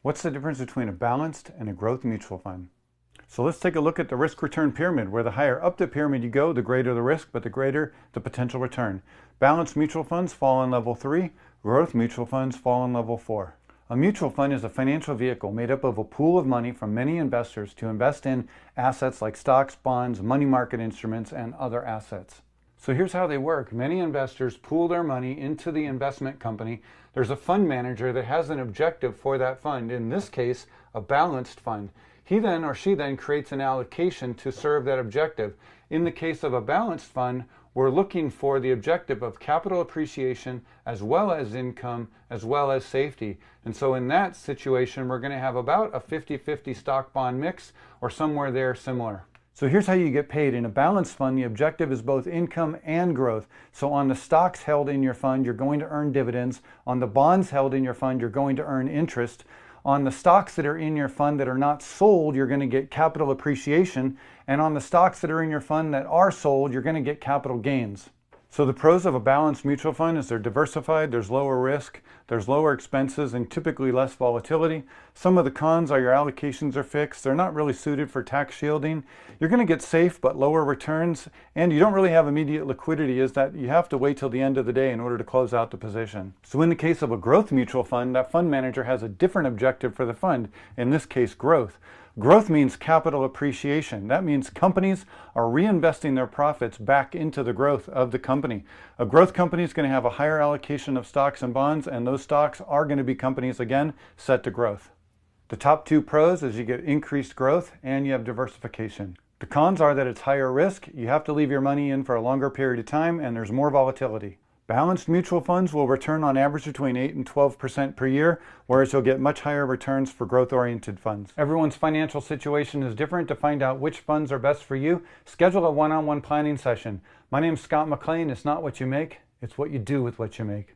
What's the difference between a balanced and a growth mutual fund? So let's take a look at the risk-return pyramid, where the higher up the pyramid you go, the greater the risk, but the greater the potential return. Balanced mutual funds fall in level 3, growth mutual funds fall in level 4. A mutual fund is a financial vehicle made up of a pool of money from many investors to invest in assets like stocks, bonds, money market instruments, and other assets. So here's how they work. Many investors pool their money into the investment company. There's a fund manager that has an objective for that fund, in this case, a balanced fund. He then or she then creates an allocation to serve that objective. In the case of a balanced fund, we're looking for the objective of capital appreciation as well as income as well as safety. And so in that situation, we're going to have about a 50-50 stock bond mix or somewhere there similar. So here's how you get paid. In a balanced fund, the objective is both income and growth. So on the stocks held in your fund, you're going to earn dividends. On the bonds held in your fund, you're going to earn interest. On the stocks that are in your fund that are not sold, you're going to get capital appreciation. And on the stocks that are in your fund that are sold, you're going to get capital gains. So the pros of a balanced mutual fund is they're diversified, there's lower risk, there's lower expenses, and typically less volatility. Some of the cons are your allocations are fixed, they're not really suited for tax shielding. You're going to get safe but lower returns, and you don't really have immediate liquidity, is that you have to wait till the end of the day in order to close out the position. So in the case of a growth mutual fund, that fund manager has a different objective for the fund, in this case growth. Growth means capital appreciation. That means companies are reinvesting their profits back into the growth of the company. A growth company is going to have a higher allocation of stocks and bonds, and those stocks are going to be companies, again, set to growth. The top two pros is you get increased growth and you have diversification. The cons are that it's higher risk, you have to leave your money in for a longer period of time, and there's more volatility. Balanced mutual funds will return on average between 8 and 12% per year, whereas you'll get much higher returns for growth-oriented funds. Everyone's financial situation is different. To find out which funds are best for you, schedule a one-on-one planning session. My name's Scott McLean. It's not what you make, it's what you do with what you make.